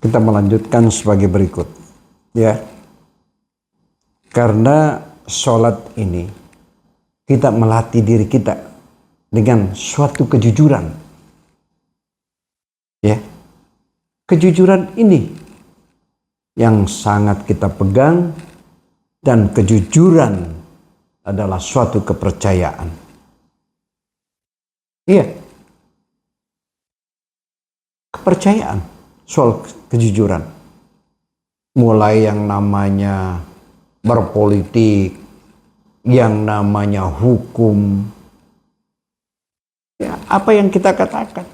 Kita melanjutkan sebagai berikut, ya. Karena sholat ini kita melatih diri kita dengan suatu kejujuran, ya. Kejujuran ini yang sangat kita pegang, dan kejujuran adalah suatu kepercayaan. Iya, kepercayaan. Soal kejujuran, mulai yang namanya berpolitik, yang namanya hukum, ya, apa yang kita katakan,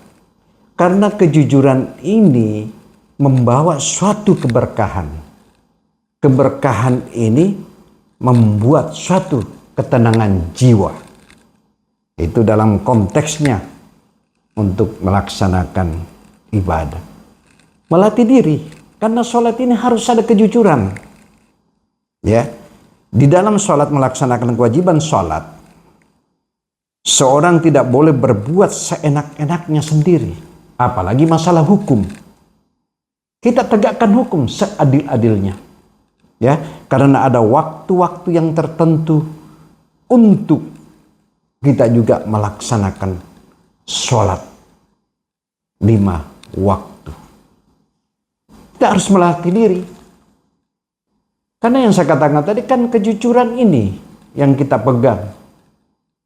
karena kejujuran ini membawa suatu keberkahan. Keberkahan ini membuat suatu ketenangan jiwa. Itu dalam konteksnya untuk melaksanakan ibadah. Melatih diri, karena sholat ini harus ada kejujuran. Ya, di dalam sholat melaksanakan kewajiban sholat, seorang tidak boleh berbuat seenak-enaknya sendiri, apalagi masalah hukum. Kita tegakkan hukum seadil-adilnya, ya, karena ada waktu-waktu yang tertentu untuk kita juga melaksanakan sholat 5 waktu. Kita harus melatih diri. Karena yang saya katakan tadi kan kejujuran ini yang kita pegang.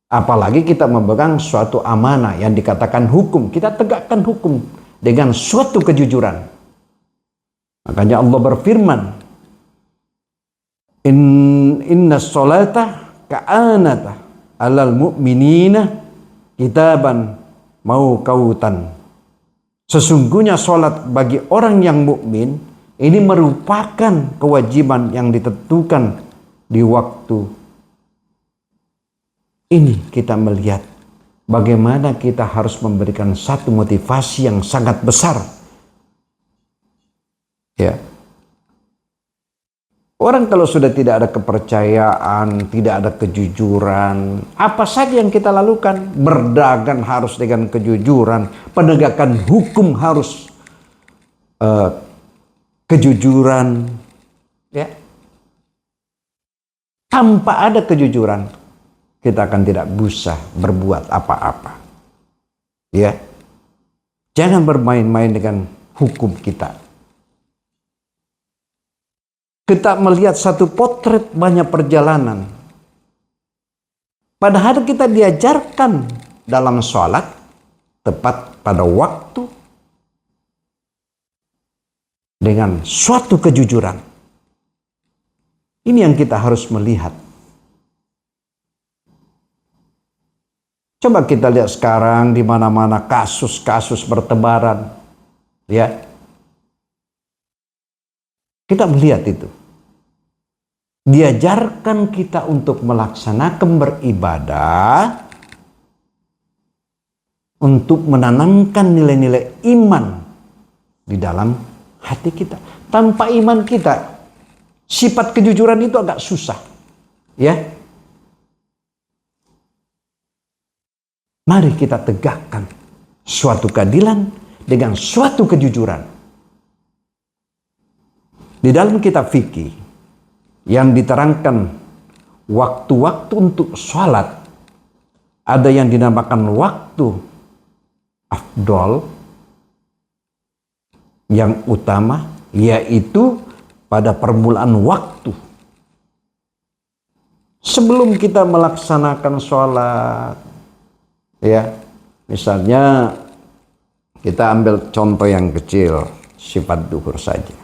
Apalagi kita memegang suatu amanah yang dikatakan hukum. Kita tegakkan hukum dengan suatu kejujuran. Makanya Allah berfirman, Inna sholata ka'anata alal mu'minina kitaban mauqutan. Sesungguhnya sholat bagi orang yang mukmin ini merupakan kewajiban yang ditentukan di waktu. Ini kita melihat bagaimana kita harus memberikan satu motivasi yang sangat besar. Ya. Orang kalau sudah tidak ada kepercayaan, tidak ada kejujuran, apa saja yang kita lakukan, berdagang harus dengan kejujuran, penegakan hukum harus kejujuran, ya. Tanpa ada kejujuran, kita akan tidak bisa berbuat apa-apa, ya. Jangan bermain-main dengan hukum kita. Kita melihat satu potret banyak perjalanan. Padahal kita diajarkan dalam sholat tepat pada waktu dengan suatu kejujuran. Ini yang kita harus melihat. Coba kita lihat sekarang di mana-mana kasus-kasus bertebaran, ya. Kita melihat itu. Diajarkan kita untuk melaksanakan beribadah, untuk menanamkan nilai-nilai iman di dalam hati kita. Tanpa iman kita, sifat kejujuran itu agak susah. Ya. Mari kita tegakkan suatu keadilan dengan suatu kejujuran. Di dalam kitab fikih yang diterangkan waktu-waktu untuk sholat, ada yang dinamakan waktu afdol, yang utama, yaitu pada permulaan waktu. Sebelum kita melaksanakan sholat, ya, misalnya kita ambil contoh yang kecil, sifat duhur saja.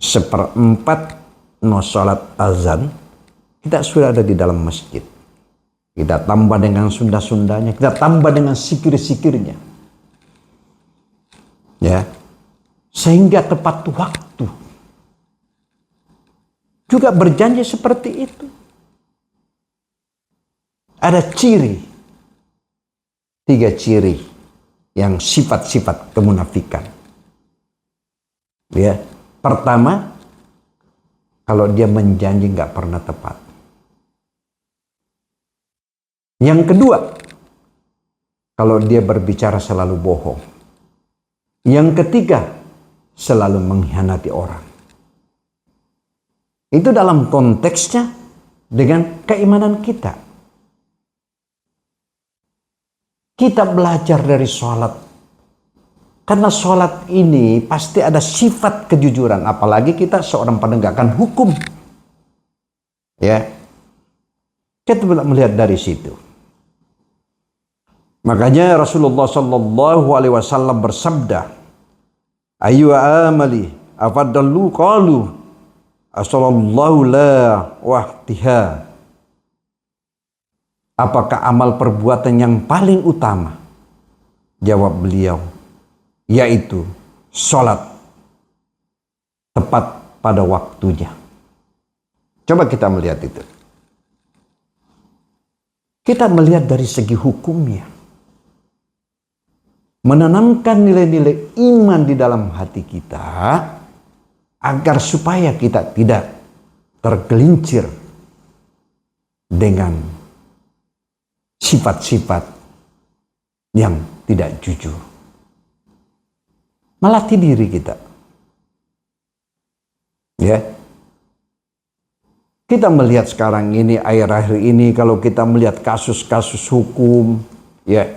1/4 sholat azan, kita sudah ada di dalam masjid. Kita tambah dengan sunda-sundanya, kita tambah dengan sikir-sikirnya. Ya. Sehingga tepat waktu. Juga berjanji seperti itu. Ada ciri. 3 ciri yang sifat-sifat kemunafikan. Ya. Pertama, kalau dia menjanji nggak pernah tepat. Yang kedua, kalau dia berbicara selalu bohong. Yang ketiga, selalu mengkhianati orang. Itu dalam konteksnya dengan keimanan kita. Kita belajar dari sholat. Karena sholat ini pasti ada sifat kejujuran. Apalagi kita seorang penegakan hukum. Ya, kita bisa melihat dari situ. Makanya Rasulullah SAW bersabda, "Ayu amali afadallu qalu asallallahu la wahtiha." Apakah amal perbuatan yang paling utama? Jawab beliau, yaitu sholat tepat pada waktunya. Coba kita melihat itu. Kita melihat dari segi hukumnya. Menanamkan nilai-nilai iman di dalam hati kita agar supaya kita tidak tergelincir dengan sifat-sifat yang tidak jujur. Melatih diri kita. Ya. Kita melihat sekarang ini, akhir-akhir ini, kalau kita melihat kasus-kasus hukum, ya,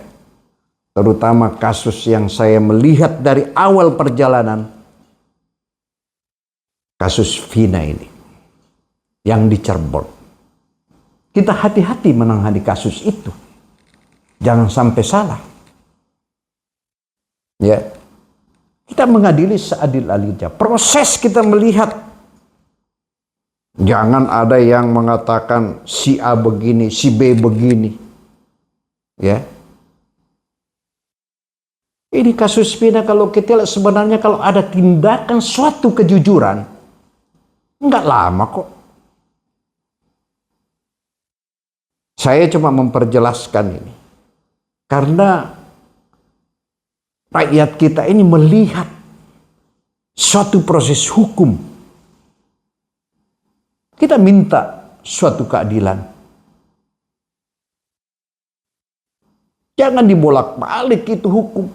terutama kasus yang saya melihat dari awal perjalanan, kasus Vina ini, yang di Cirebon. Kita hati-hati menangani kasus itu. Jangan sampai salah. Ya, kita mengadili seadil-adilnya. Proses kita melihat. Jangan ada yang mengatakan si A begini, si B begini. Ya. Ini kasus Vina kalau kita lihat sebenarnya kalau ada tindakan suatu kejujuran, enggak lama kok. Saya cuma memperjelaskan ini. Karena rakyat kita ini melihat suatu proses hukum. Kita minta suatu keadilan. Jangan dibolak-balik itu hukum.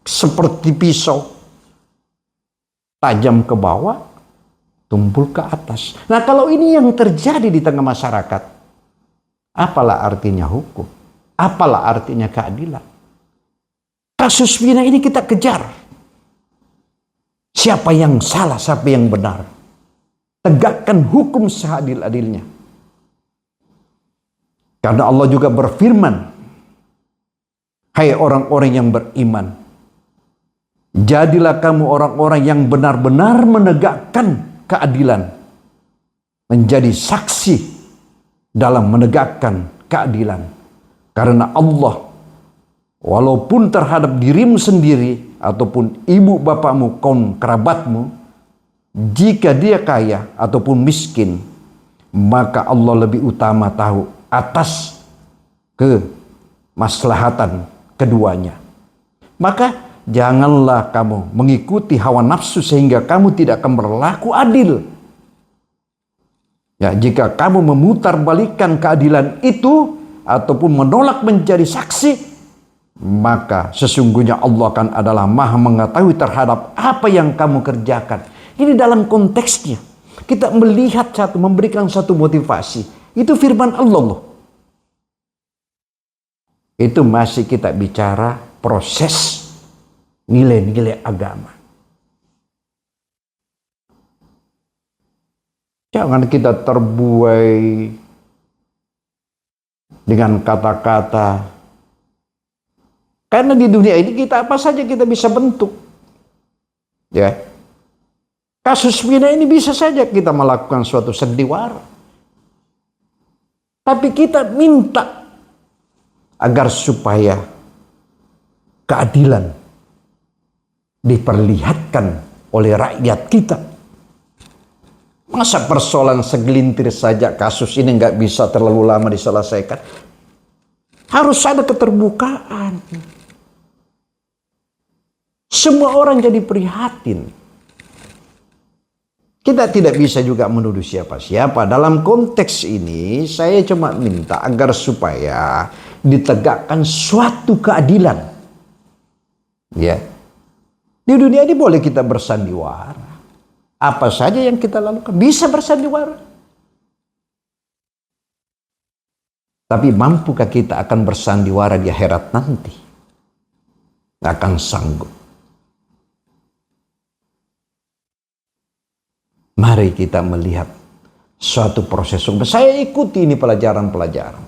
Seperti pisau. Tajam ke bawah, tumpul ke atas. Nah, kalau ini yang terjadi di tengah masyarakat, apalah artinya hukum? Apalah artinya keadilan? Kasus Vina ini kita kejar. Siapa yang salah, siapa yang benar. Tegakkan hukum seadil-adilnya. Karena Allah juga berfirman, hai orang-orang yang beriman, jadilah kamu orang-orang yang benar-benar menegakkan keadilan. Menjadi saksi dalam menegakkan keadilan. Karena Allah, walaupun terhadap dirimu sendiri, ataupun ibu bapakmu, kaum kerabatmu, jika dia kaya ataupun miskin, maka Allah lebih utama tahu atas kemaslahatan keduanya. Maka janganlah kamu mengikuti hawa nafsu sehingga kamu tidak akan berlaku adil. Ya, jika kamu memutarbalikkan keadilan itu ataupun menolak menjadi saksi, maka sesungguhnya Allah akan adalah Maha mengetahui terhadap apa yang kamu kerjakan. Ini dalam konteksnya. Kita melihat satu, memberikan satu motivasi. Itu firman Allah loh. Itu masih kita bicara proses nilai-nilai agama. Jangan kita terbuai dengan kata-kata. Karena di dunia ini kita apa saja kita bisa bentuk. Ya. Kasus Vina ini bisa saja kita melakukan suatu sandiwara. Tapi kita minta agar supaya keadilan diperlihatkan oleh rakyat kita. Masa persoalan segelintir saja kasus ini nggak bisa terlalu lama diselesaikan? Harus ada keterbukaan. Semua orang jadi prihatin. Kita tidak bisa juga menuduh siapa-siapa. Dalam konteks ini saya cuma minta agar supaya ditegakkan suatu keadilan. Ya. Di dunia ini boleh kita bersandiwara. Apa saja yang kita lakukan bisa bersandiwara. Tapi mampukah kita akan bersandiwara di akhirat nanti? Nggak akan sanggup. Mari kita melihat suatu proses. Saya ikuti ini pelajaran-pelajaran.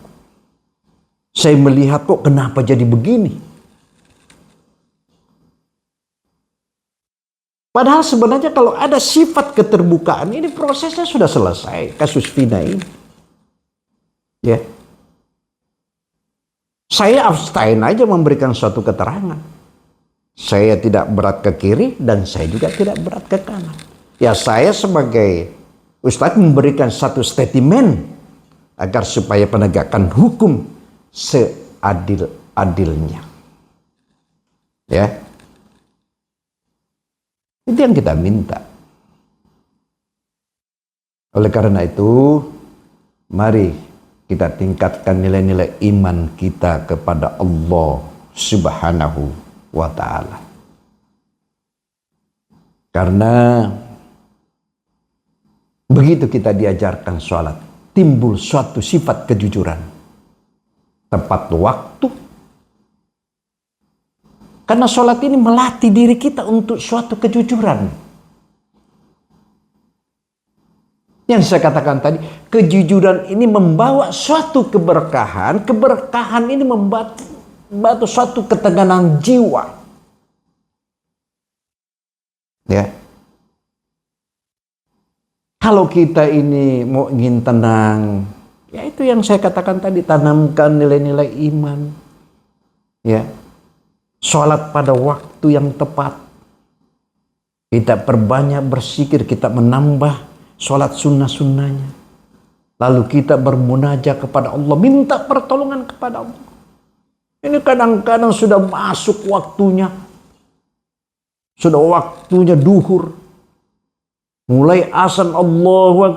Saya melihat kok kenapa jadi begini. Padahal sebenarnya kalau ada sifat keterbukaan ini prosesnya sudah selesai. Kasus Vina ini. Ya. Saya abstain aja memberikan suatu keterangan. Saya tidak berat ke kiri dan saya juga tidak berat ke kanan. Ya saya sebagai Ustadz memberikan satu statement agar supaya penegakan hukum seadil-adilnya. Ya. Itu yang kita minta. Oleh karena itu, mari kita tingkatkan nilai-nilai iman kita kepada Allah Subhanahu wa Ta'ala. Karena begitu kita diajarkan sholat, timbul suatu sifat kejujuran. Tepat waktu. Karena sholat ini melatih diri kita untuk suatu kejujuran. Yang saya katakan tadi, kejujuran ini membawa suatu keberkahan. Keberkahan ini membawa suatu ketegangan jiwa. Ya. Kalau kita ini mau ingin tenang, ya itu yang saya katakan tadi, tanamkan nilai-nilai iman. Ya. Sholat pada waktu yang tepat. Kita perbanyak bersikir, kita menambah sholat sunnah-sunnahnya. Lalu kita bermunajat kepada Allah, minta pertolongan kepada Allah. Ini kadang-kadang sudah masuk waktunya. Sudah waktunya duhur. Mulai azan Allahu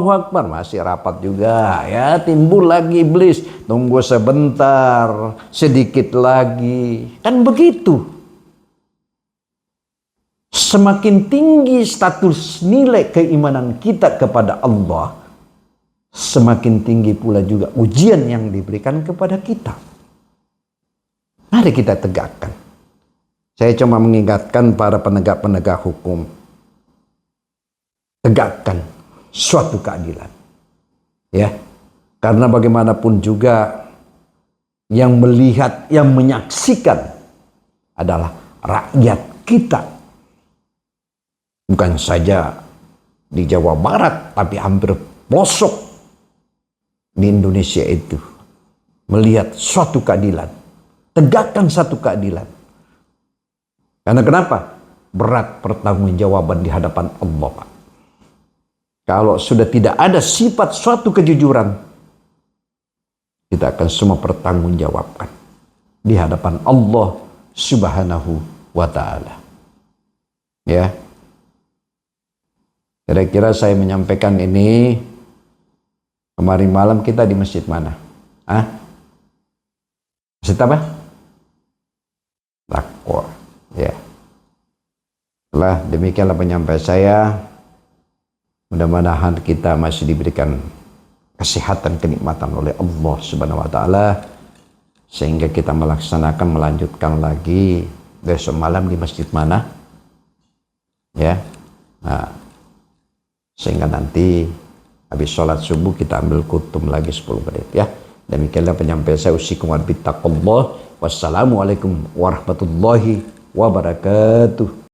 Akbar, masih rapat juga ya, timbul lagi iblis, tunggu sebentar, sedikit lagi, kan begitu. Semakin tinggi status nilai keimanan kita kepada Allah, semakin tinggi pula juga ujian yang diberikan kepada kita. Mari kita tegakkan. Saya cuma mengingatkan para penegak-penegak hukum, tegakkan suatu keadilan. Ya. Karena bagaimanapun juga yang melihat, yang menyaksikan adalah rakyat kita. Bukan saja di Jawa Barat, tapi hampir pelosok di Indonesia itu. Melihat suatu keadilan. Tegakkan satu keadilan. Karena kenapa? Berat pertanggungjawaban di hadapan Allah, Pak. Kalau sudah tidak ada sifat suatu kejujuran, kita akan semua pertanggungjawabkan di hadapan Allah Subhanahu wa Ta'ala. Ya. Kira-kira saya menyampaikan ini kemarin malam kita di masjid mana? Masjid apa? Taqwa. Ya. Setelah demikianlah penyampaian saya. Mudah-mudahan kita masih diberikan kesehatan, kenikmatan oleh Allah Subhanahu wa Ta'ala, sehingga kita melanjutkan lagi besok malam di masjid mana, ya. Nah, sehingga nanti habis sholat subuh kita ambil kutum lagi 10 menit, ya. Demikianlah penyampaian saya. Usikum wa bittaqullah. Wassalamualaikum warahmatullahi wabarakatuh.